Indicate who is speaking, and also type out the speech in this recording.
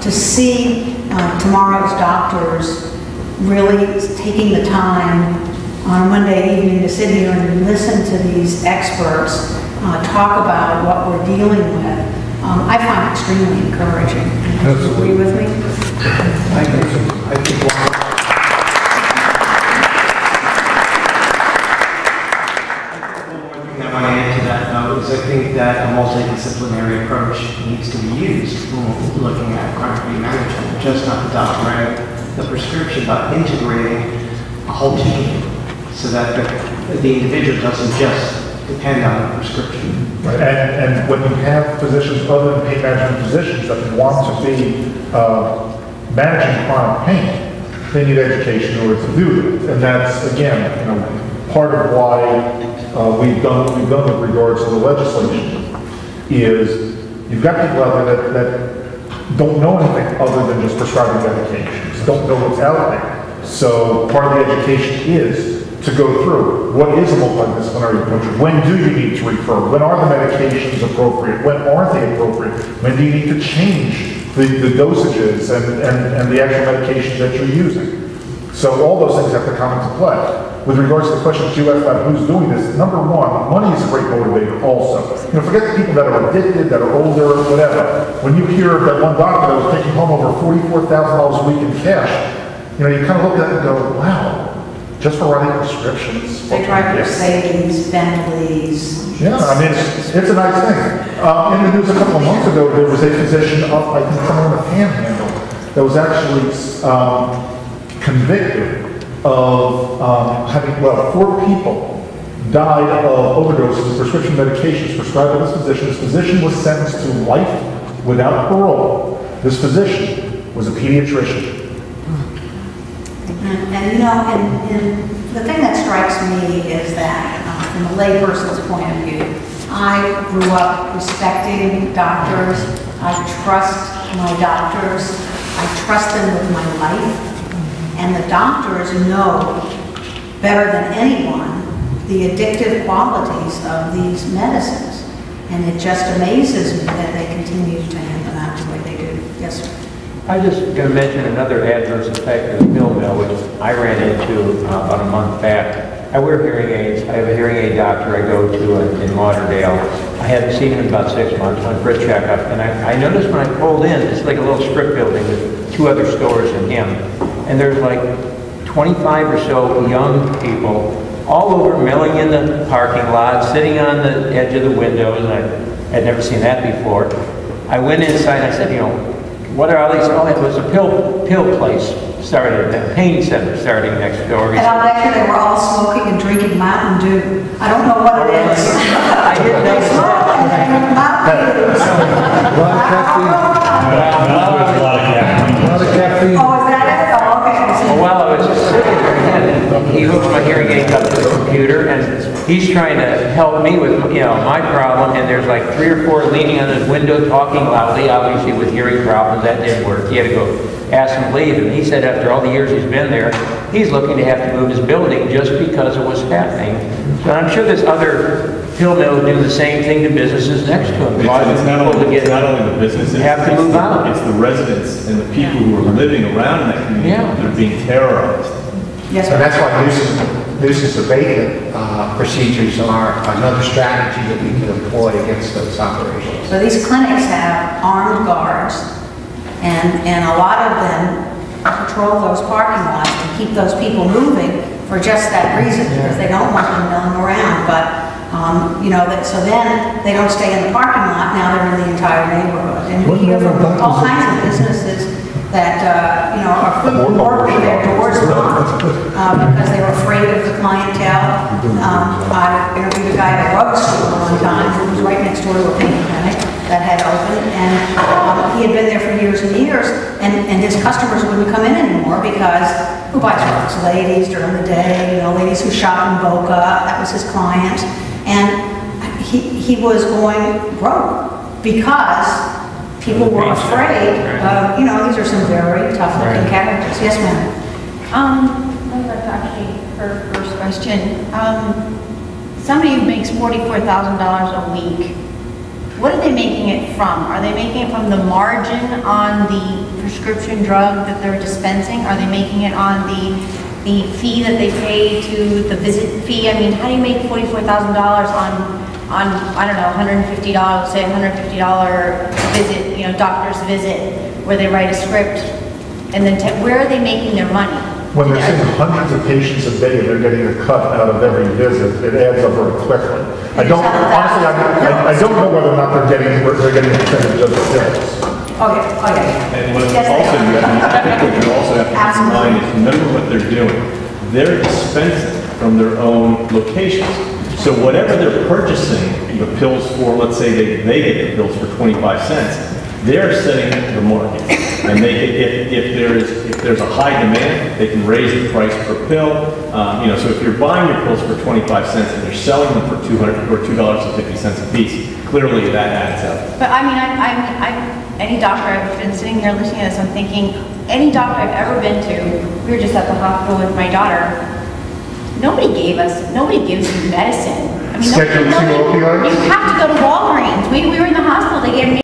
Speaker 1: to see tomorrow's doctors really taking the time on a Monday evening to sit here and listen to these experts talk about what we're dealing with, I find extremely encouraging. Do you agree with me?
Speaker 2: I think so. I think that a multidisciplinary approach needs to be used when we're looking at chronic pain management, just not the doctor writing the prescription, but integrating a whole team so that the individual doesn't just depend on the prescription.
Speaker 3: Right. And when you have physicians, other than pain management physicians, that want to be managing chronic pain, they need education in order to do it. And that's, again, part of why we've done with regards to the legislation is you've got people out there that don't know anything other than just prescribing medications, don't know what's out there. So part of the education is to go through what is a multidisciplinary approach. When do you need to refer? When are the medications appropriate? When aren't they appropriate? When do you need to change the dosages and the actual medications that you're using? So all those things have to come into play. With regards to the question that you asked about who's doing this, number one, money is a great motivator also. Forget the people that are addicted, that are older, whatever. When you hear that one doctor that was taking home over $44,000 a week in cash, you kind of look at it and go, wow, just for writing prescriptions.
Speaker 1: They drive Mercedes, Bentleys.
Speaker 3: Yeah, I mean, it's a nice thing. In the news a couple of months ago, there was a physician up, I think, somewhere in the Panhandle that was actually convicted of having, 4 people died of overdoses of prescription medications prescribed by this physician. This physician was sentenced to life without parole. This physician was a pediatrician.
Speaker 1: And the thing that strikes me is that from a layperson's point of view, I grew up respecting doctors. I trust my doctors. I trust them with my life. And the doctors know better than anyone the addictive qualities of these medicines. And it just amazes me that they continue to hand them out the way they do. Yes, sir.
Speaker 4: I was just going to mention another adverse effect of the pill mill, which I ran into about a month back. I wear hearing aids. I have a hearing aid doctor I go to in Lauderdale. I hadn't seen him in about 6 months, went for a checkup, and I noticed when I pulled in, it's like a little strip building with 2 other stores and him. And there's like 25 or so young people all over milling in the parking lot, sitting on the edge of the windows, and I had never seen that before. I went inside and I said, what are all these? Oh, it was a pill place started, a pain center starting next door.
Speaker 1: And I'll bet you they were all smoking and drinking Mountain Dew. I don't know what it is.
Speaker 4: I didn't know
Speaker 1: They smoke and they drink Mountain Dew.
Speaker 3: A lot of caffeine.
Speaker 1: Oh, is that it? Oh, okay.
Speaker 4: Well, I was just sitting there, and he hooked my hearing aid up to the computer, and he's trying to help me with, my problem, and there's like 3 or 4 leaning on his window talking loudly, obviously with hearing problems. That didn't work. He had to go ask him to leave, and he said after all the years he's been there, he's looking to have to move his building just because of what's happening. So I'm sure there's other pill mills do the same thing to businesses next to them.
Speaker 5: It's not only the businesses,
Speaker 4: have to move out.
Speaker 5: It's the residents and the people who are living around that community that are being terrorized.
Speaker 1: Yes,
Speaker 6: So that's why nuisance abatement procedures are another strategy that we can employ against those operations.
Speaker 1: So these clinics have armed guards, and a lot of them patrol those parking lots to keep those people moving for just that reason, because they don't want them milling around. But so then they don't stay in the parking lot. Now they're in the entire neighborhood, and we hear from all kinds of businesses that are working their doors locked because they were afraid of the clientele. I interviewed a guy at a drugstore one time who was right next door to a pain clinic that had opened, and he had been there for years and years, and his customers wouldn't come in anymore because who buys drugs? Ladies during the day, ladies who shop in Boca. That was his client, and he was going broke because people were afraid of, these are some very tough-looking characters. Yes, ma'am.
Speaker 7: I'd like to actually, her first question. Somebody who makes $44,000 a week what are they making it from? Are they making it from the margin on the prescription drug that they're dispensing? Are they making it on the fee that they pay to the visit fee? I mean, how do you make $44,000 on, I don't know, $150, say $150 visit, you know, doctor's visit, where they write a script, and then where are they making their money?
Speaker 3: When they're seeing hundreds of patients a day and they're getting a cut out of every visit, it adds up very quickly. I don't know whether or not they're getting a percentage of the bills.
Speaker 1: Okay.
Speaker 5: And what
Speaker 1: Yes,
Speaker 5: also,
Speaker 1: they
Speaker 5: I think what you also have to keep in mind is, remember what they're doing. They're dispensing from their own locations. So whatever they're purchasing the pills for, let's say they get the pills for 25 cents, they're setting the market. And they can, if there's a high demand, they can raise the price per pill. You know, so if you're buying your pills for 25 cents and they're selling them for $200 or $2.50 a piece, clearly that adds up.
Speaker 7: But I mean, any doctor, I've been sitting here listening to this, I'm thinking, any doctor I've ever been to, we were just at the hospital with my daughter, nobody gives you medicine. I mean,
Speaker 3: Schedule 2 opioids?
Speaker 7: you have to go to Walgreens. We were in the hospital, they gave me